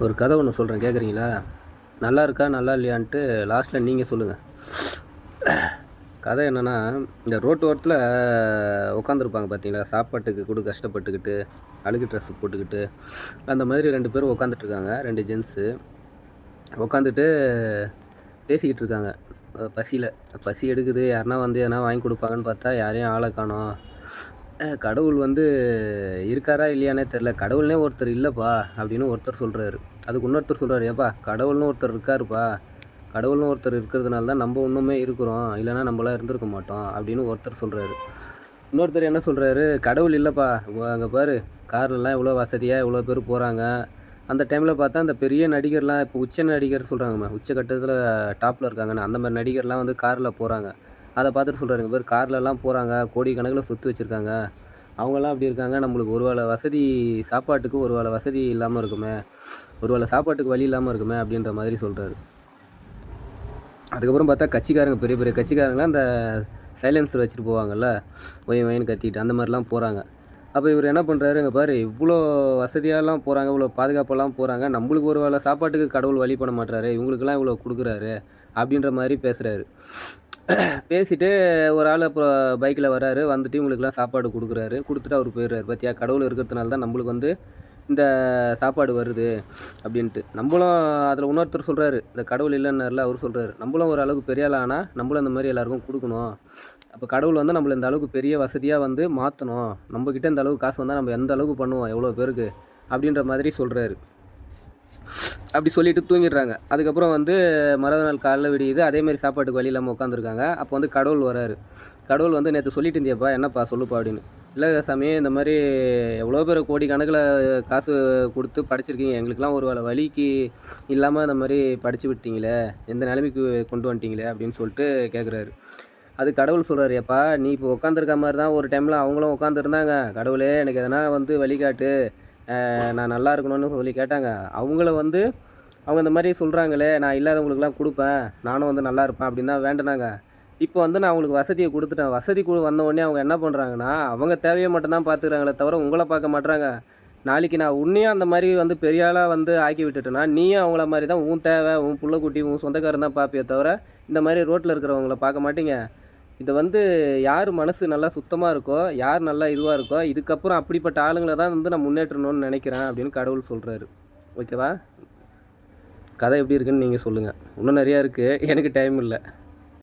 ஒரு கதை ஒன்று சொல்கிறேன், கேட்குறீங்களா? நல்லா இருக்கா நல்லா இல்லையான்ட்டு லாஸ்ட்டில் நீங்கள் சொல்லுங்கள். கதை என்னென்னா, இந்த ரோட்டு ஓரத்தில் உட்காந்துருப்பாங்க பார்த்தீங்களா, சாப்பாட்டுக்கு கூட கஷ்டப்பட்டுக்கிட்டு, அழுக்கு ட்ரெஸ்ஸு போட்டுக்கிட்டு, அந்த மாதிரி 2 பேரும் உட்காந்துட்ருக்காங்க. 2 ஜென்ஸு உட்காந்துட்டு பேசிக்கிட்டு இருக்காங்க. பசியில் பசி எடுக்குது, யாருன்னா வந்து எதனா வாங்கி கொடுப்பாங்கன்னு பார்த்தா யாரையும் ஆளை காணோம். கடவுள் வந்து இருக்காரா இல்லையானே தெரில. கடவுள்னே ஒருத்தர் இல்லைப்பா அப்படின்னு ஒருத்தர் சொல்கிறாரு. அதுக்கு இன்னொருத்தர் சொல்கிறாரு, ஏப்பா கடவுள்னு ஒருத்தர் இருக்காருப்பா, கடவுள்னு ஒருத்தர் இருக்கிறதுனால தான் நம்ம இன்னுமே இருக்கிறோம், இல்லைனா நம்மளாம் இருந்திருக்க மாட்டோம் அப்படின்னு ஒருத்தர் சொல்கிறாரு. இன்னொருத்தர் என்ன சொல்கிறாரு, கடவுள் இல்லைப்பா, அங்கே பாரு கார்லலாம் இவ்வளோ வசதியாக இவ்வளோ பேர் போகிறாங்க. அந்த டைமில் பார்த்தா அந்த பெரிய நடிகர்லாம் இப்போ உச்ச நடிகர் சொல்கிறாங்கம்மா, உச்சக்கட்டத்தில் டாப்பில் இருக்காங்கன்னு, அந்த மாதிரி நடிகர்லாம் வந்து காரில் போகிறாங்க. அதை பார்த்துட்டு சொல்கிறாரு, இங்கே பேர் கார்லலாம் போகிறாங்க, கோடிக்கணக்கில் சொத்து வச்சுருக்காங்க, அவங்களாம் அப்படி இருக்காங்க. நம்மளுக்கு ஒரு வேளை வசதி, சாப்பாட்டுக்கு ஒரு வேளை வசதி இல்லாமல் இருக்குமே, ஒரு வேளை சாப்பாட்டுக்கு வழி இல்லாமல் இருக்குமே அப்படின்ற மாதிரி சொல்கிறாரு. அதுக்கப்புறம் பார்த்தா கட்சிக்காரங்க, பெரிய பெரிய கட்சிக்காரங்களாம் அந்த சைலன்சர் வச்சுட்டு போவாங்கள்ல, ஒயின்னு கத்திட்டு அந்த மாதிரிலாம் போகிறாங்க. அப்போ இவர் என்ன பண்ணுறாரு, இங்கே பாரு இவ்வளோ வசதியாலாம் போகிறாங்க, இவ்வளோ பாதுகாப்பெல்லாம் போகிறாங்க, நம்மளுக்கு ஒரு வேளை சாப்பாட்டுக்கு கடவுள் வழி பண்ண மாட்டுறாரு, இவங்களுக்கெல்லாம் இவ்வளோ கொடுக்குறாரு அப்படின்ற மாதிரி பேசுகிறாரு. பேசிட்டு ஒரு ஆள் அப்புறம் பைக்கில் வராரு, வந்துட்டு இவங்களுக்குலாம் சாப்பாடு கொடுக்குறாரு. கொடுத்துட்டு அவர் போயிடுறாரு. பார்த்தியா, கடவுள் இருக்கிறதுனால தான் நம்மளுக்கு வந்து இந்த சாப்பாடு வருது அப்படின்ட்டு. நம்மளும் அதில் இன்னொருத்தர் சொல்கிறாரு, இந்த கடவுள் இல்லைன்னார்ல, அவர் சொல்கிறாரு, நம்மளும் ஒரு அளவுக்கு பெரிய ஆள் ஆனால் நம்மளும் இந்த மாதிரி எல்லாருக்கும் கொடுக்கணும். அப்போ கடவுள் வந்து நம்மளை இந்த அளவுக்கு பெரிய வசதியாக வந்து மாற்றணும். நம்மக்கிட்ட இந்த அளவுக்கு காசு வந்தால் நம்ம எந்த அளவுக்கு பண்ணுவோம், எவ்வளோ பேருக்கு அப்படின்ற மாதிரி சொல்கிறாரு. அப்படி சொல்லிவிட்டு தூங்கிடுறாங்க. அதுக்கப்புறம் வந்து மறுநாள் காலைல விடியுது, அதேமாதிரி சாப்பாட்டுக்கு வழி இல்லாமல் உட்காந்துருக்காங்க. அப்போ வந்து கடவுள் வராரு. கடவுள் வந்து, நேற்று சொல்லிட்டு இருந்தியப்பா, என்னப்பா சொல்லுப்பா அப்படின்னு. இல்லை சாமி, இந்த மாதிரி எவ்வளோ பேர் கோடி கணக்கில் காசு கொடுத்து படிச்சிருக்கீங்க, எங்களுக்கெல்லாம் ஒரு வேளை வழிக்கு இல்லாமல் இந்த மாதிரி படித்து விட்டீங்களே, எந்த நிலைமைக்கு கொண்டு வந்துட்டீங்களே அப்படின்னு சொல்லிட்டு கேட்குறாரு. அது கடவுள் சொல்கிறாரு, ஏப்பா நீ இப்போ உட்காந்துருக்க மாதிரி தான் ஒரு டைமில் அவங்களும் உட்காந்துருந்தாங்க, கடவுளே எனக்கு எதனா வந்து வழிகாட்டு, நான் நல்லா இருக்கணும்னு சொல்லி கேட்டாங்க. அவங்கள வந்து அவங்க இந்த மாதிரி சொல்கிறாங்களே, நான் இல்லாதவங்களுக்குலாம் கொடுப்பேன், நானும் வந்து நல்லா இருப்பேன் அப்படின்னு தான் வேண்டினாங்க. இப்போ வந்து நான் அவங்களுக்கு வசதியை கொடுத்துட்டேன். வசதி வந்த உடனே அவங்க என்ன பண்ணுறாங்கன்னா, அவங்க தேவையை மட்டும்தான் பார்த்துக்கிறாங்களே தவிர உங்களை பார்க்க மாட்றாங்க. நாளைக்கு நான் உன்னையும் அந்த மாதிரி வந்து பெரிய ஆளாக வந்து ஆக்கி விட்டுட்டேன்னா, நீயும் அவங்கள மாதிரி தான் உன் தேவை, உன் புள்ளக்குட்டி, உன் சொந்தக்காரன் தான் பார்ப்பியே தவிர இந்த மாதிரி ரோட்டில் இருக்கிறவங்கள பார்க்க மாட்டீங்க. இதை வந்து யார் மனசு நல்லா சுத்தமாக இருக்கோ, யார் நல்லா இதுவாக இருக்கோ, இதுக்கப்புறம் அப்படிப்பட்ட ஆளுங்களை தான் வந்து நான் முன்னேற்றணும்னு நினைக்கிறேன் அப்படின்னு கடவுள் சொல்கிறாரு. ஓகேவா? கதை எப்படி இருக்குன்னு நீங்கள் சொல்லுங்கள். இன்னும் நிறையா இருக்குது, எனக்கு டைம் இல்லை.